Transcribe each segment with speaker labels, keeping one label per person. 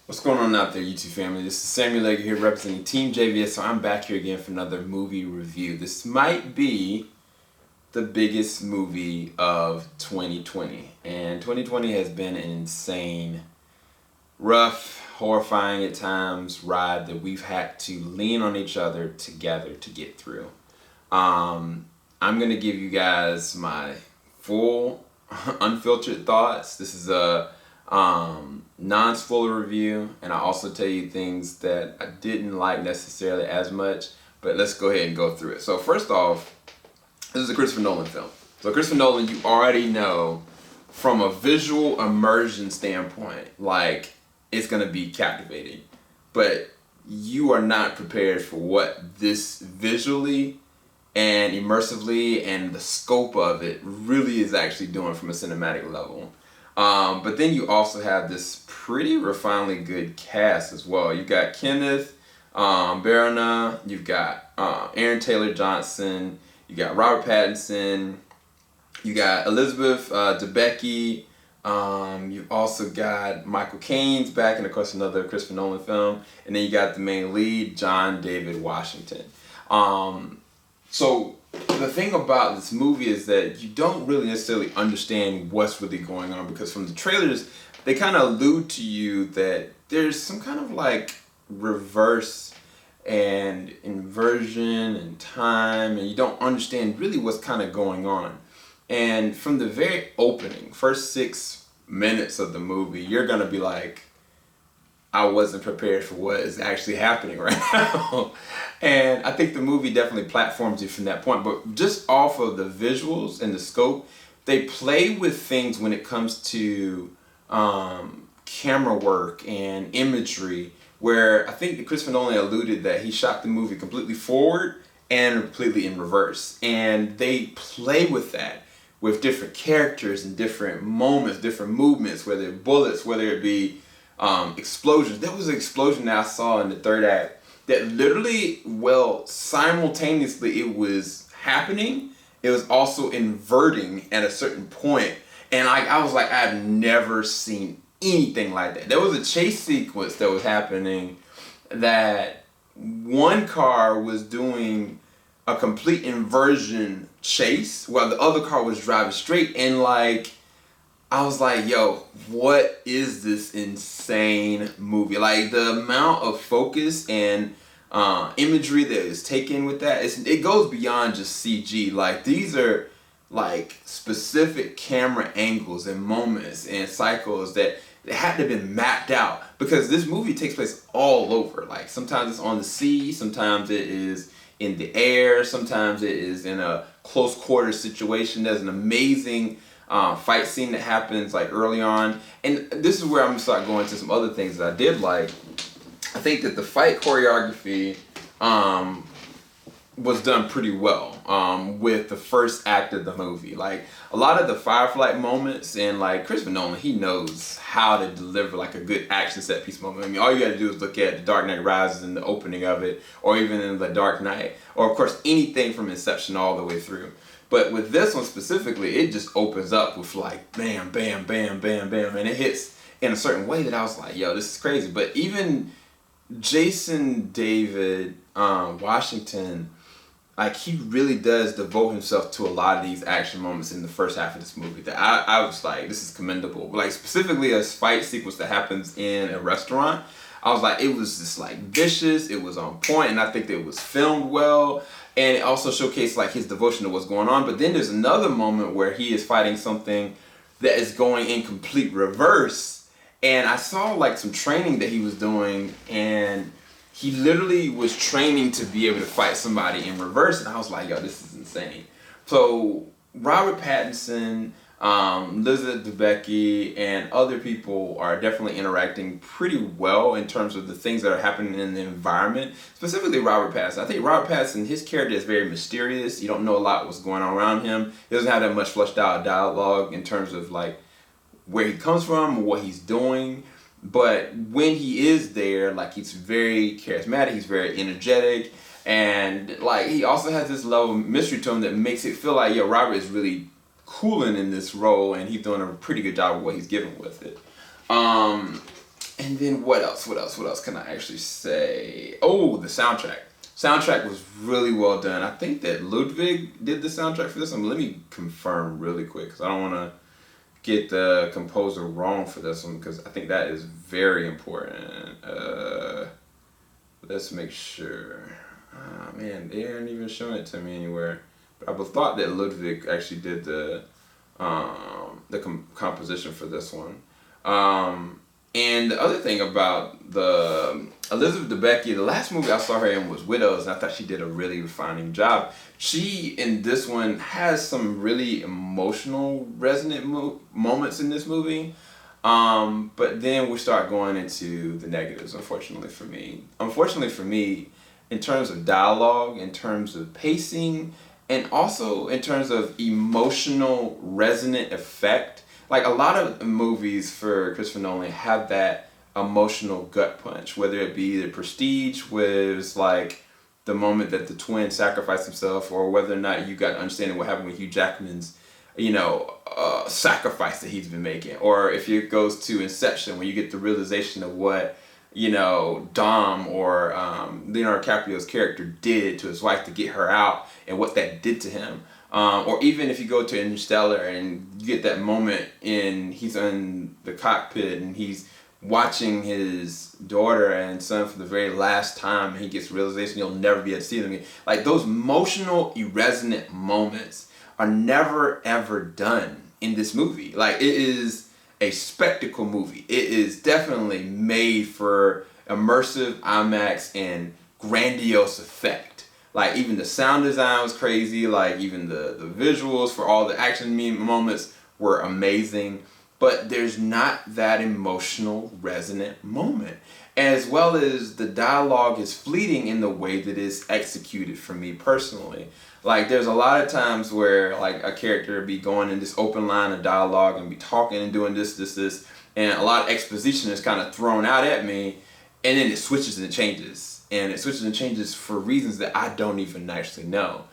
Speaker 1: What's going on out there, YouTube family? This is Samuel Legger here representing Team JVS, so I'm back here again for another movie review. This might be the biggest movie of 2020, and 2020 has been an insane, rough, horrifying at times ride that we've had to lean on each other together to get through. I'm going to give you guys my full, unfiltered thoughts. This is a non-spoiler review, and I also tell you things that I didn't like necessarily as much, but let's go ahead and go through it. So first off, this is a Christopher Nolan film. So Christopher Nolan, you already know from a visual immersion standpoint, like, it's going to be captivating, but you are not prepared for what this visually and immersively and the scope of it really is actually doing from a cinematic level. But then you also have this pretty refinedly good cast as well. You've got Kenneth Branagh, you've got Aaron Taylor Johnson, you got Robert Pattinson, you got Elizabeth Debicki, you've also got Michael Caine's back, and of course another Christopher Nolan film, and then you got the main lead, John David Washington. So the thing about this movie is that you don't really necessarily understand what's really going on, because from the trailers, they kind of allude to you that there's some kind of like reverse and inversion and time, and you don't understand really what's kind of going on. And from the very opening, first 6 minutes of the movie, you're going to be like, I wasn't prepared for what is actually happening right now. And I think the movie definitely platforms you from that point. But just off of the visuals and the scope, they play with things when it comes to camera work and imagery, where I think that Christopher Nolan alluded that he shot the movie completely forward and completely in reverse. And they play with that with different characters and different moments, different movements, whether it bullets, whether it be explosions. There was an explosion that I saw in the third act that literally, well, simultaneously it was happening, it was also inverting at a certain point. And I was like, I've never seen anything like that. There was a chase sequence that was happening that one car was doing a complete inversion chase while the other car was driving straight, and like, I was like, yo, what is this insane movie? Like, the amount of focus and imagery that is taken with that, it goes beyond just CG. Like, these are like specific camera angles and moments and cycles that had to have been mapped out, because this movie takes place all over. Like, sometimes it's on the sea, sometimes it is in the air, sometimes it is in a close quarters situation. There's an amazing fight scene that happens like early on, and this is where I'm gonna start going to some other things that I did like. I think that the fight choreography was done pretty well with the first act of the movie. Like, a lot of the firefight moments, and like Christopher Nolan, he knows how to deliver like a good action set piece moment. I mean, all you gotta do is look at The Dark Knight Rises and the opening of it, or even in The Dark Knight, or of course anything from Inception all the way through. But with this one specifically, it just opens up with like bam, bam, bam, bam, bam, and it hits in a certain way that I was like, yo, this is crazy. But even Jason David Washington, like, he really does devote himself to a lot of these action moments in the first half of this movie that I was like, this is commendable. But like, specifically a fight sequence that happens in a restaurant, I was like, it was just like vicious, it was on point, and I think that it was filmed well. And it also showcased like his devotion to what's going on. But then there's another moment where he is fighting something that is going in complete reverse. And I saw like some training that he was doing, and he literally was training to be able to fight somebody in reverse. And I was like, yo, this is insane. So Robert Pattinson, Elizabeth Debicki, and other people are definitely interacting pretty well in terms of the things that are happening in the environment. Specifically Robert Pattinson. I think Robert Pattinson, his character is very mysterious. You don't know a lot what's going on around him. He doesn't have that much fleshed out dialogue in terms of like where he comes from or what he's doing. But when he is there, like, he's very charismatic, he's very energetic, and like, he also has this level of mystery to him that makes it feel like, yo, Robert is really cooling in this role, and he's doing a pretty good job of what he's given with it. And then what else? What else? What else can I actually say? Oh, the soundtrack. Soundtrack was really well done. I think that Ludwig did the soundtrack for this one. Let me confirm really quick because I don't want to get the composer wrong for this one because I think that is very important. Let's make sure. Oh, man, they aren't even showing it to me anywhere. But I thought that Ludwig actually did the composition for this one. And the other thing about the Elizabeth Debicki, the last movie I saw her in was Widows, and I thought she did a really refining job. She, in this one, has some really emotional, resonant moments in this movie. But then we start going into the negatives, unfortunately for me. Unfortunately for me, in terms of dialogue, in terms of pacing, and also in terms of emotional, resonant effect. Like a lot of movies for Christopher Nolan have that emotional gut punch, whether it be the Prestige, was like the moment that the twin sacrificed himself, or whether or not you got understanding what happened with Hugh Jackman's, sacrifice that he's been making, or if it goes to Inception, when you get the realization of what Dom or Leonardo DiCaprio's character did to his wife to get her out, and what that did to him. Or even if you go to Interstellar and you get that moment he's in the cockpit and he's watching his daughter and son for the very last time, and he gets realization he'll never be able to see them again. Like those emotional, resonant moments are never ever done in this movie. Like it is a spectacle movie. It is definitely made for immersive IMAX and grandiose effect. Like even the sound design was crazy, like even the visuals for all the action moments were amazing, but there's not that emotional resonant moment. As well as the dialogue is fleeting in the way that it's executed for me personally. Like there's a lot of times where like a character be going in this open line of dialogue and be talking and doing this, and a lot of exposition is kind of thrown out at me, and then it switches and it changes. And it switches and changes for reasons that I don't even actually know.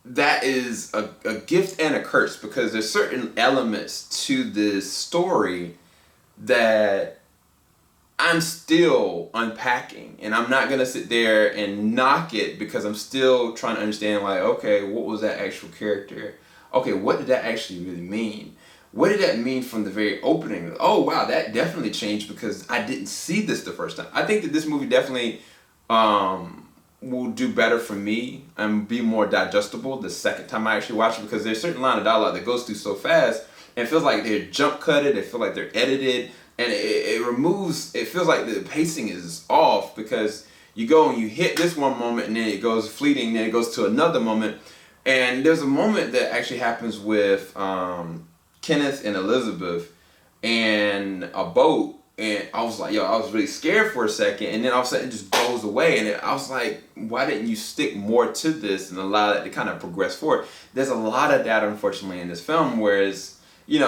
Speaker 1: That is a gift and a curse, because there's certain elements to this story that I'm still unpacking, and I'm not gonna sit there and knock it because I'm still trying to understand, like, okay, what was that actual character? Okay, what did that actually really mean? What did that mean from the very opening? Oh wow, that definitely changed because I didn't see this the first time. I think that this movie definitely will do better for me and be more digestible the second time I actually watch it, because there's a certain line of dialogue that goes through so fast and it feels like they're jump cutted, they feel like they're edited, and it feels like the pacing is off, because you go and you hit this one moment and then it goes fleeting, then it goes to another moment. And there's a moment that actually happens with Kenneth and Elizabeth and a boat, and I was like, I was really scared for a second, and then all of a sudden it just goes away, and I was like, why didn't you stick more to this and allow that to kind of progress forward? There's a lot of that, unfortunately, in this film, whereas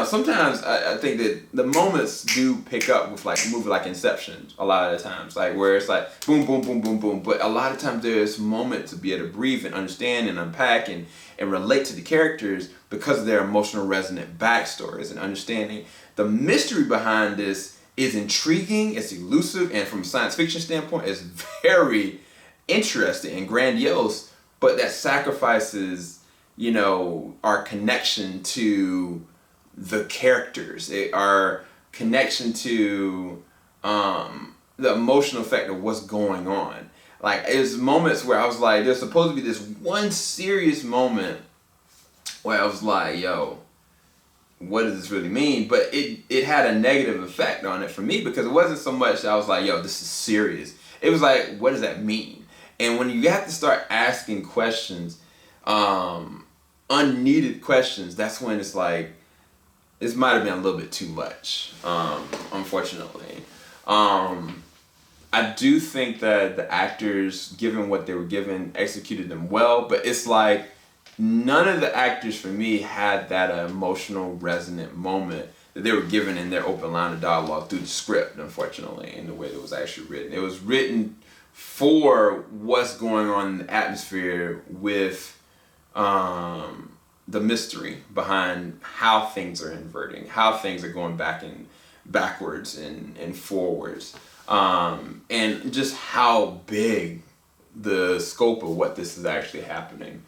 Speaker 1: sometimes I think that the moments do pick up with like a movie like Inception a lot of the times, like where it's like boom, boom, boom, boom, boom, but a lot of times there's moments to be able to breathe and understand and unpack and relate to the characters because of their emotional resonant backstories, and understanding the mystery behind this is intriguing, it's elusive, and from a science fiction standpoint, it's very interesting and grandiose, but that sacrifices, our connection to the characters, our connection to the emotional effect of what's going on. Like, there's moments where I was like, there's supposed to be this one serious moment where I was like, what does this really mean? But it had a negative effect on it for me, because it wasn't so much that I was like, this is serious. It was like, what does that mean? And when you have to start asking questions, unneeded questions, that's when it's like, this might have been a little bit too much, unfortunately. I do think that the actors, given what they were given, executed them well, but it's like, none of the actors for me had that emotional resonant moment that they were given in their open line of dialogue through the script, unfortunately, in the way it was actually written. It was written for what's going on in the atmosphere with the mystery behind how things are inverting, how things are going back backwards and forwards, and just how big the scope of what this is actually happening.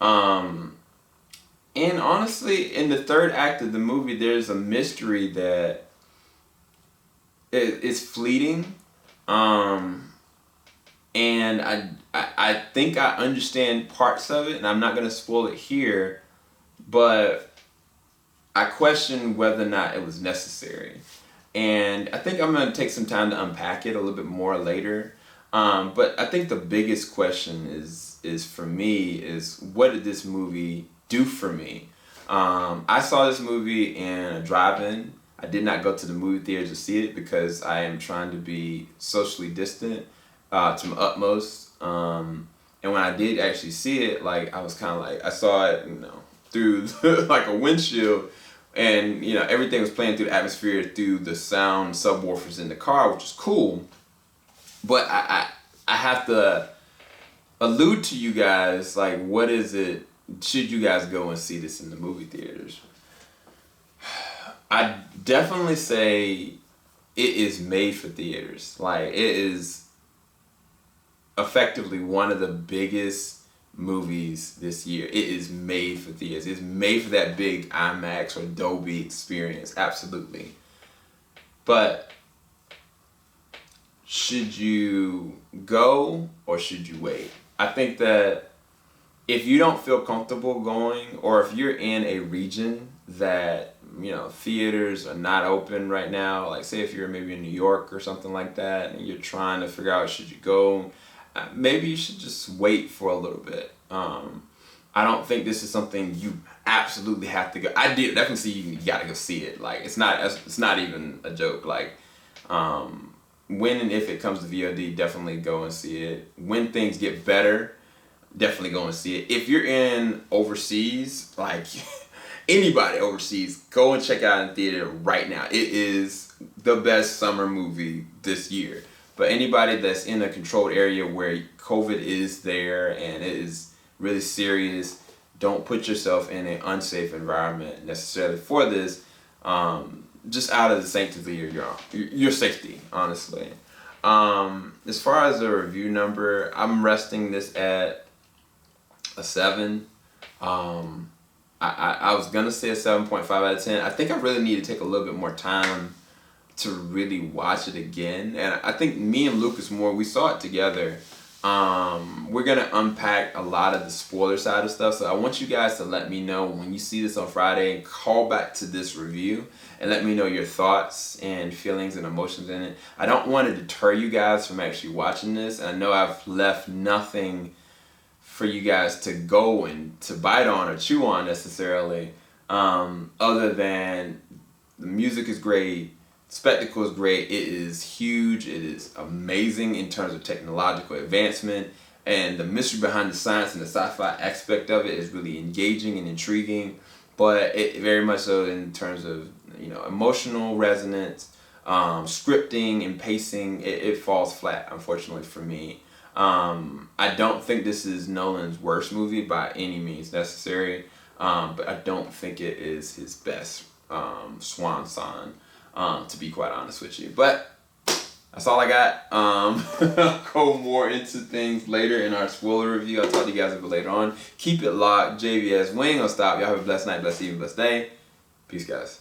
Speaker 1: And honestly, in the third act of the movie, there's a mystery that is fleeting, and I think I understand parts of it, and I'm not gonna spoil it here, but I question whether or not it was necessary. And I think I'm gonna take some time to unpack it a little bit more later. But I think the biggest question is for me is, what did this movie do for me? I saw this movie in a drive-in. I did not go to the movie theater to see it because I am trying to be socially distant to my utmost. And when I did actually see it, like, I was kind of like, I saw it, through like a windshield, and everything was playing through the atmosphere through the sound subwoofers in the car, which is cool. But I have to allude to you guys, like, what is it? Should you guys go and see this in the movie theaters? I definitely say it is made for theaters. Like, it is effectively one of the biggest movies this year. It is made for theaters. It's made for that big IMAX or Dolby experience, absolutely. But should you go or should you wait? I think that if you don't feel comfortable going, or if you're in a region that theaters are not open right now, like say if you're maybe in New York or something like that, and you're trying to figure out should you go, maybe you should just wait for a little bit. I don't think this is something you absolutely have to go. I did definitely see you gotta go see it. Like, it's not even a joke. Like, when and if it comes to VOD, definitely go and see it. When things get better, definitely go and see it. If you're in overseas, like anybody overseas, go and check it out in theater right now. It is the best summer movie this year. But anybody that's in a controlled area where COVID is there and it is really serious, don't put yourself in an unsafe environment necessarily for this. Just out of the sanctity of your safety, honestly. As far as the review number, I'm resting this at a 7. I was gonna say a 7.5 out of 10. I think I really need to take a little bit more time to really watch it again. And I think me and Lucas Moore, we saw it together. We're gonna unpack a lot of the spoiler side of stuff. So I want you guys to let me know when you see this on Friday, and call back to this review and let me know your thoughts and feelings and emotions in it. I don't want to deter you guys from actually watching this. And I know I've left nothing for you guys to go and to bite on or chew on necessarily, other than the music is great, spectacle is great, it is huge, it is amazing in terms of technological advancement, and the mystery behind the science and the sci-fi aspect of it is really engaging and intriguing. But it very much so in terms of emotional resonance, scripting and pacing, it falls flat, unfortunately, for me. I don't think this is Nolan's worst movie by any means necessary, but I don't think it is his best swan song, to be quite honest with you. But that's all I got. I'll go more into things later in our spoiler review. I'll talk to you guys a bit later on. Keep it locked. JVS. We ain't gonna stop. Y'all have a blessed night, blessed evening, blessed day. Peace, guys.